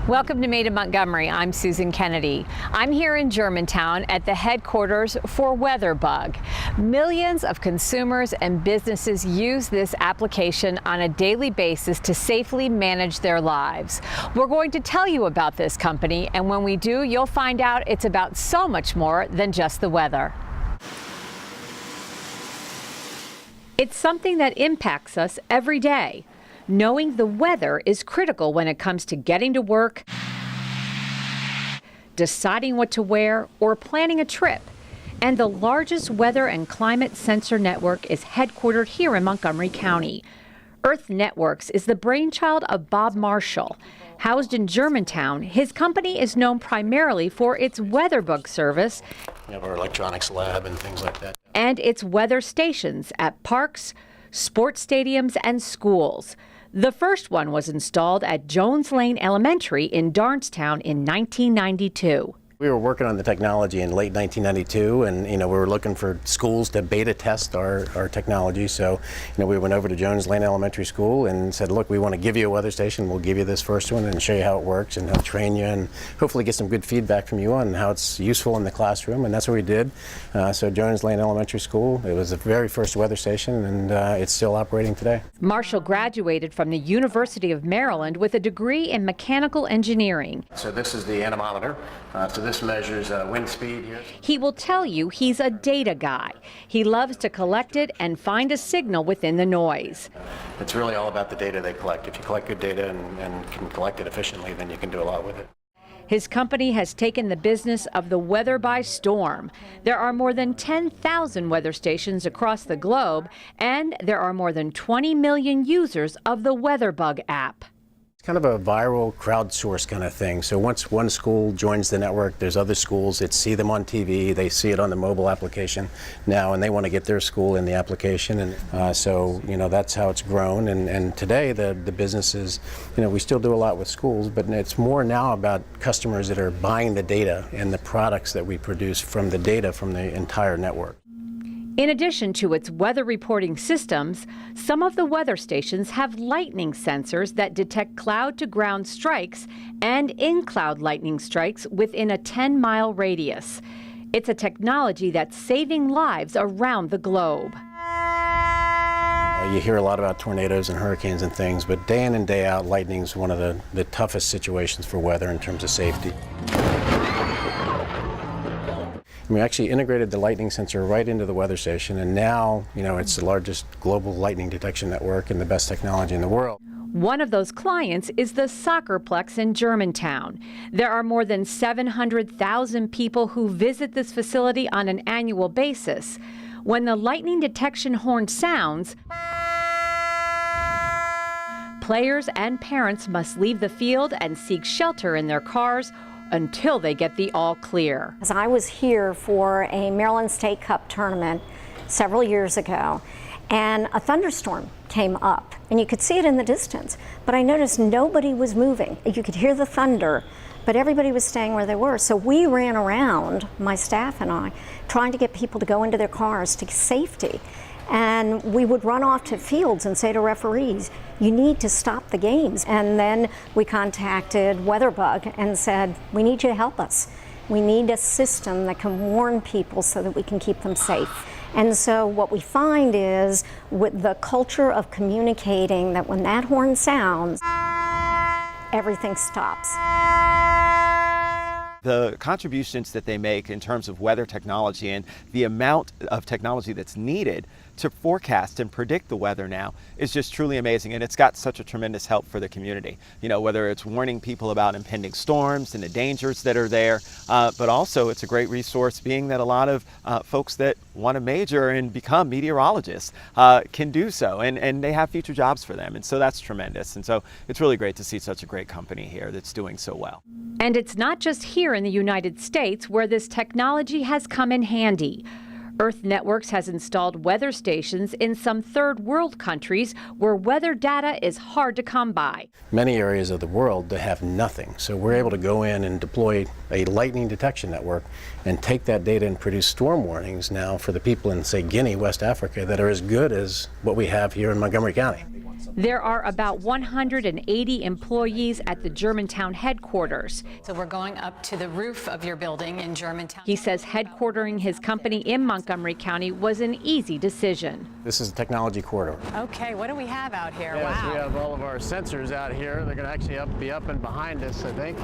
Welcome to Made in Montgomery. I'm Susan Kennedy. I'm here in Germantown at the headquarters for WeatherBug. Millions of consumers and businesses use this application on a daily basis to safely manage their lives. We're going to tell you about this company, and when we do, you'll find out it's about so much more than just the weather. It's something that impacts us every day. Knowing the weather is critical when it comes to getting to work, deciding what to wear, or planning a trip. And the largest weather and climate sensor network is headquartered here in Montgomery County. Earth Networks is the brainchild of Bob Marshall. Housed in Germantown, his company is known primarily for its WeatherBug service. We have our electronics lab and things like that. And its weather stations at parks, sports stadiums, and schools. The first one was installed at Jones Lane Elementary in Darnestown in 1992. We were working on the technology in late 1992, and we were looking for schools to beta test our technology. So we went over to Jones Lane Elementary School and said, look, we want to give you a weather station. We'll give you this first one and show you how it works and help train you and hopefully get some good feedback from you on how it's useful in the classroom. And that's what we did. So Jones Lane Elementary School, it was the very first weather station, and it's still operating today. Marshall graduated from the University of Maryland with a degree in mechanical engineering. So this is the anemometer. So this measures wind speed here. He will tell you he's a data guy. He loves to collect it and find a signal within the noise. It's really all about the data they collect. If you collect good data and can collect it efficiently, then you can do a lot with it. His company has taken the business of the weather by storm. There are more than 10,000 weather stations across the globe, and there are more than 20 million users of the WeatherBug app. It's kind of a viral crowdsource kind of thing. So once one school joins the network, there's other schools that see them on TV, they see it on the mobile application now, and they want to get their school in the application. And so that's how it's grown. And today the business is, we still do a lot with schools, but it's more now about customers that are buying the data and the products that we produce from the data from the entire network. In addition to its weather reporting systems, some of the weather stations have lightning sensors that detect cloud-to-ground strikes and in-cloud lightning strikes within a 10-mile radius. It's a technology that's saving lives around the globe. You hear a lot about tornadoes and hurricanes and things, but day in and day out, lightning is one of the toughest situations for weather in terms of safety. We actually integrated the lightning sensor right into the weather station, and now, it's the largest global lightning detection network and the best technology in the world. One of those clients is the Soccerplex in Germantown. There are more than 700,000 people who visit this facility on an annual basis. When the lightning detection horn sounds, players and parents must leave the field and seek shelter in their cars until they get the all clear. I was here for a Maryland State Cup tournament several years ago, and a thunderstorm came up, and you could see it in the distance, but I noticed nobody was moving. You could hear the thunder, but everybody was staying where they were. So we ran around, my staff and I, trying to get people to go into their cars to safety. And we would run off to fields and say to referees, you need to stop the games. And then we contacted WeatherBug and said, we need you to help us. We need a system that can warn people so that we can keep them safe. And so what we find is with the culture of communicating that when that horn sounds, everything stops. The contributions that they make in terms of weather technology and the amount of technology that's needed to forecast and predict the weather now is just truly amazing, and it's got such a tremendous help for the community. Whether it's warning people about impending storms and the dangers that are there, but also it's a great resource being that a lot of folks that want to major and become meteorologists can do so, and they have future jobs for them, and so that's tremendous. And so it's really great to see such a great company here that's doing so well. And it's not just here in the United States where this technology has come in handy. Earth Networks has installed weather stations in some third world countries where weather data is hard to come by. Many areas of the world that have nothing. So we're able to go in and deploy a lightning detection network and take that data and produce storm warnings now for the people in, say, Guinea, West Africa, that are as good as what we have here in Montgomery County. There are about 180 employees at the Germantown headquarters. So we're going up to the roof of your building in Germantown. He says headquartering his company in Montgomery County was an easy decision. This is a technology corridor. Okay, what do we have out here? Yes, Wow. we have all of our sensors out here. They're going to actually be up and behind us, I think,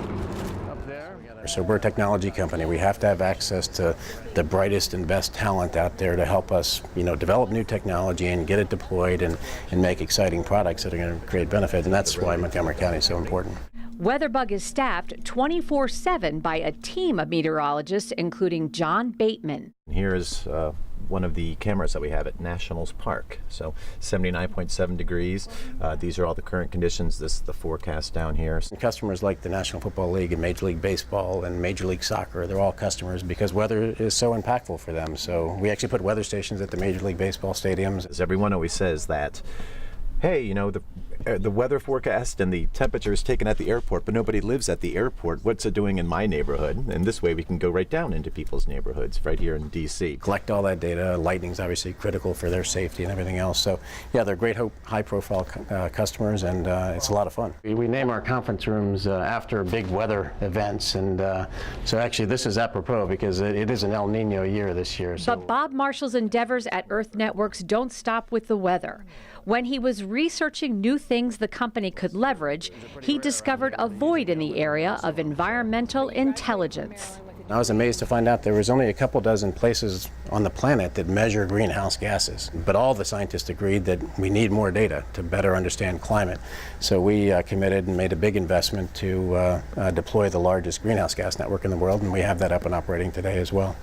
up there. So we're a technology company. We have to have access to the brightest and best talent out there to help us, develop new technology and get it deployed and make exciting products that are going to create benefit. And that's why Montgomery County is so important. WeatherBug is staffed 24/7 by a team of meteorologists, including John Bateman. Here is one of the cameras that we have at Nationals Park. So 79.7 degrees. These are all the current conditions. This is the forecast down here. And customers like the National Football League and Major League Baseball and Major League Soccer, they're all customers because weather is so impactful for them. So we actually put weather stations at the Major League Baseball stadiums. As everyone always says that, hey, the weather forecast and the temperature is taken at the airport, but nobody lives at the airport. What's it doing in my neighborhood? And this way we can go right down into people's neighborhoods right here in D.C. Collect all that data. Lightning's obviously critical for their safety and everything else. So yeah, they're great high-profile customers, and it's a lot of fun. We name our conference rooms after big weather events, and so actually this is apropos because it is an El Nino year this year. So. But Bob Marshall's endeavors at Earth Networks don't stop with the weather. When he was researching new things the company could leverage, he discovered a void in the area of environmental intelligence. I was amazed to find out there was only a couple dozen places on the planet that measure greenhouse gases. But all the scientists agreed that we need more data to better understand climate. So we committed and made a big investment to deploy the largest greenhouse gas network in the world, and we have that up and operating today as well.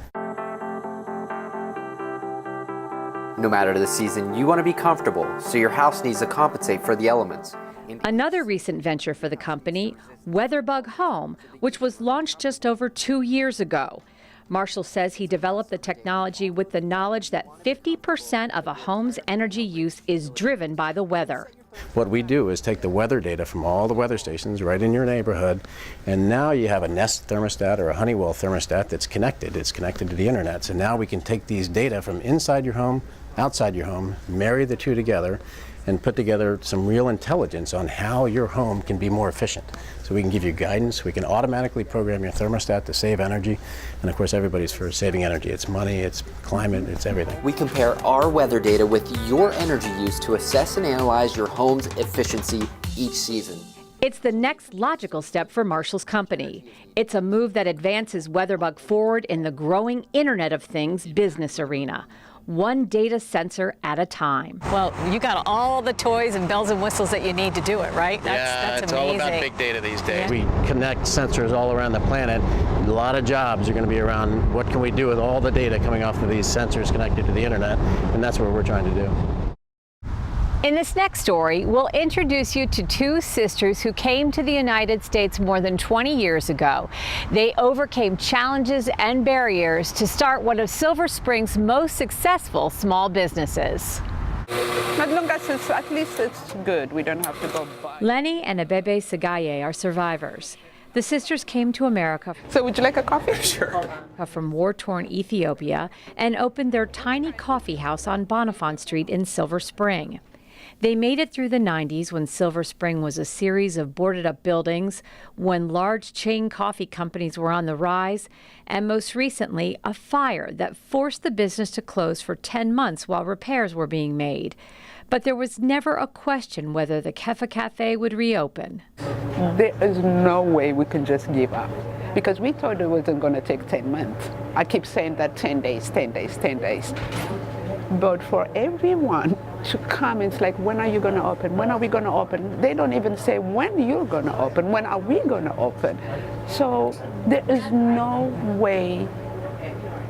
No matter the season, you want to be comfortable, so your house needs to compensate for the elements. Another recent venture for the company, WeatherBug Home, which was launched just over 2 years ago. Marshall says he developed the technology with the knowledge that 50% of a home's energy use is driven by the weather. What we do is take the weather data from all the weather stations right in your neighborhood, and now you have a Nest thermostat or a Honeywell thermostat that's connected. It's connected to the internet. So now we can take these data from inside your home, outside your home, marry the two together, and put together some real intelligence on how your home can be more efficient. So we can give you guidance, we can automatically program your thermostat to save energy, and of course everybody's for saving energy. It's money, it's climate, it's everything. We compare our weather data with your energy use to assess and analyze your home's efficiency each season. It's the next logical step for Marshall's company. It's a move that advances WeatherBug forward in the growing Internet of Things business arena. One data sensor at a time. Well, you got all the toys and bells and whistles that you need to do it, right? That's it's amazing. all about big data these days. We connect sensors all around the planet. A lot of jobs are going to be around what can we do with all the data coming off of these sensors connected to the internet, and that's what we're trying to do. In this next story, we'll introduce you to two sisters who came to the United States more than 20 years ago. They overcame challenges and barriers to start one of Silver Spring's most successful small businesses. As long as at least it's good, we don't have to go buy. Lenny and Abebe Sagaye are survivors. The sisters came to America So would you like a coffee? Sure. from war-torn Ethiopia and opened their tiny coffee house on Bonifant Street in Silver Spring. They made it through the 90s when Silver Spring was a series of boarded-up buildings, when large chain coffee companies were on the rise, and most recently, a fire that forced the business to close for 10 months while repairs were being made. But there was never a question whether the Kefa Cafe would reopen. There is no way we can just give up because we thought it wasn't going to take 10 months. I keep saying that 10 days, 10 days, 10 days. But for everyone to come, it's like, when are you going to open? When are we going to open? They don't even say when you're going to open. When are we going to open? So there is no way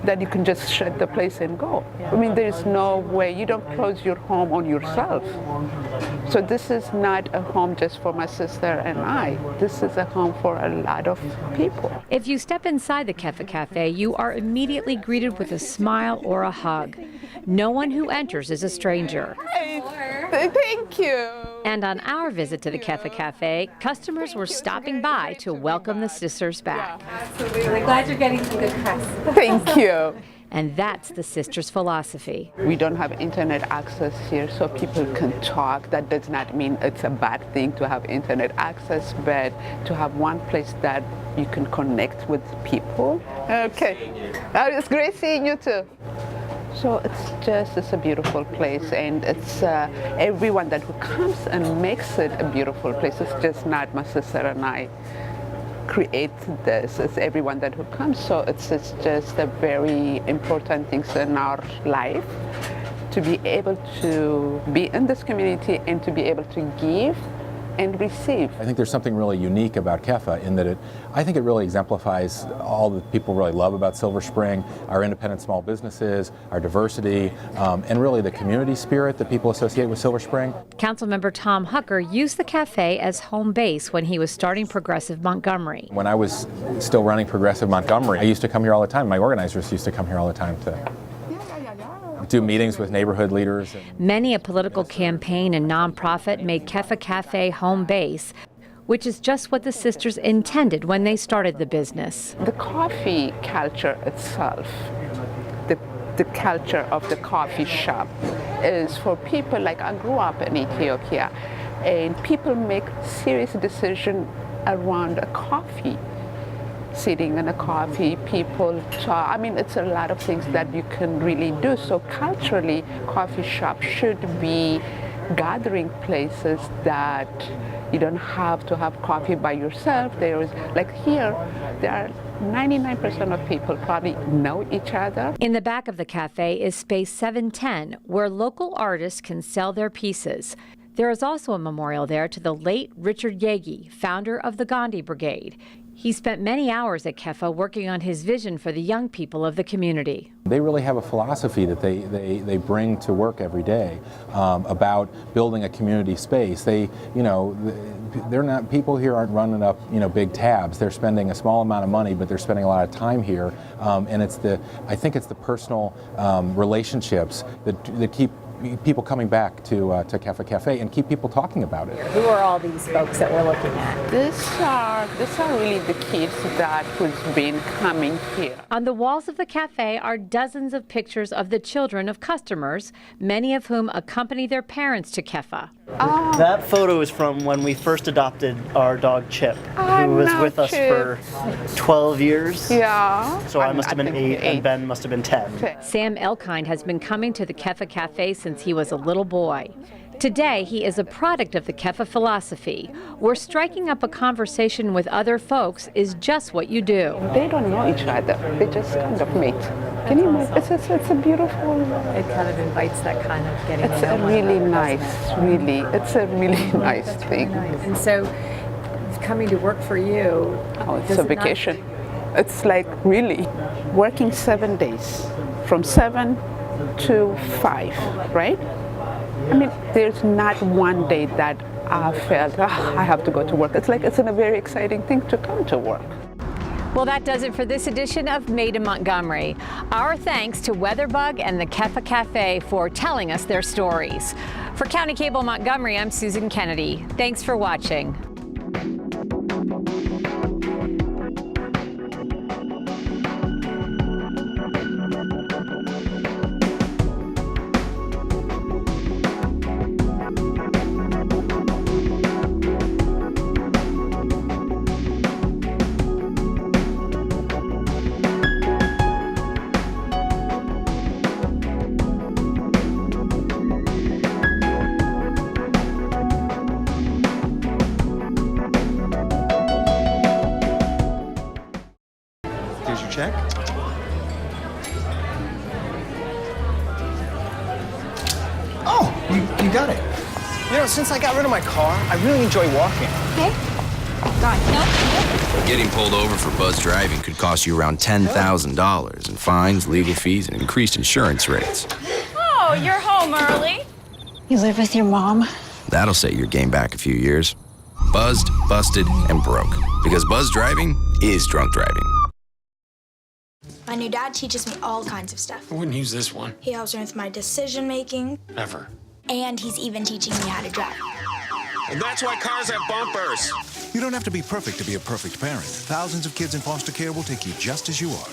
that you can just shut the place and go. I mean, there's no way. You don't close your home on yourself. So this is not a home just for my sister and I. This is a home for a lot of people. If you step inside the Kefa Cafe, you are immediately greeted with a smile or a hug. No one who enters is a stranger. Hey, thank you. And on our visit to the Kefa Cafe, customers were stopping by to welcome the sisters back. Absolutely. Glad you're getting some good press. Thank you. and that's the sisters' philosophy. We don't have internet access here, so people can talk. That does not mean it's a bad thing to have internet access, but to have one place that you can connect with people. Okay, it's great seeing you too. So it's a beautiful place, and it's everyone that who comes and makes it a beautiful place. It's just not my sister and I create this. It's everyone that who comes. So it's just a very important thing in our life to be able to be in this community and to be able to give and receive. I think there's something really unique about KEFA in that I think it really exemplifies all that people really love about Silver Spring, our independent small businesses, our diversity, and really the community spirit that people associate with Silver Spring. Councilmember Tom Hucker used the cafe as home base when he was starting Progressive Montgomery. When I was still running Progressive Montgomery, I used to come here all the time. My organizers used to come here all the time to do meetings with neighborhood leaders. Many a political campaign and nonprofit made KEFA Cafe home base, which is just what the sisters intended when they started the business. The coffee culture itself, the culture of the coffee shop is for people like I grew up in Ethiopia, and people make serious decisions around a coffee. Sitting in a coffee, people talk. I mean, it's a lot of things that you can really do. So culturally, coffee shops should be gathering places that you don't have to have coffee by yourself. There is, like here, there are 99% of people probably know each other. In the back of the cafe is space 710, where local artists can sell their pieces. There is also a memorial there to the late Richard Yagi, founder of the Gandhi Brigade. He spent many hours at KEFA working on his vision for the young people of the community. They really have a philosophy that they bring to work every day about building a community space. They're not, people here aren't running up, big tabs. They're spending a small amount of money, but they're spending a lot of time here. And I think it's the personal relationships that keep people coming back to KEFA Cafe and keep people talking about it. Who are all these folks that we're looking at? These are really the kids that who's been coming here. On the walls of the cafe are dozens of pictures of the children of customers, many of whom accompany their parents to KEFA. That photo is from when we first adopted our dog Chip, who was with us for 12 years. Yeah. So I must have been 8 and Ben must have been 10. Sam Elkind has been coming to the KEFA Cafe since he was a little boy. Today, he is a product of the KEFA philosophy, where striking up a conversation with other folks is just what you do. They don't know each other. They just kind of meet. Can you imagine? It's a beautiful... It kind of invites that kind of getting It's to know a one really another, nice, really, it's a really nice thing. And so, coming to work for you... Oh, it's a vacation. It's like really working 7 days, from 7 to 5, right? I mean, there's not one day that I felt, I have to go to work. It's like it's a very exciting thing to come to work. Well, that does it for this edition of Made in Montgomery. Our thanks to Weatherbug and the KEFA Cafe for telling us their stories. For County Cable Montgomery, I'm Susan Kennedy. Thanks for watching. Here's your check. Oh, you got it. Since I got rid of my car, I really enjoy walking. Okay. God, no. Getting pulled over for buzz driving could cost you around $10,000 in fines, legal fees, and increased insurance rates. Oh, you're home early. You live with your mom? That'll set your game back a few years. Buzzed, busted, and broke. Because buzz driving is drunk driving. My new dad teaches me all kinds of stuff. I wouldn't use this one. He helps me with my decision making. Ever. And he's even teaching me how to drive. And that's why cars have bumpers. You don't have to be perfect to be a perfect parent. Thousands of kids in foster care will take you just as you are.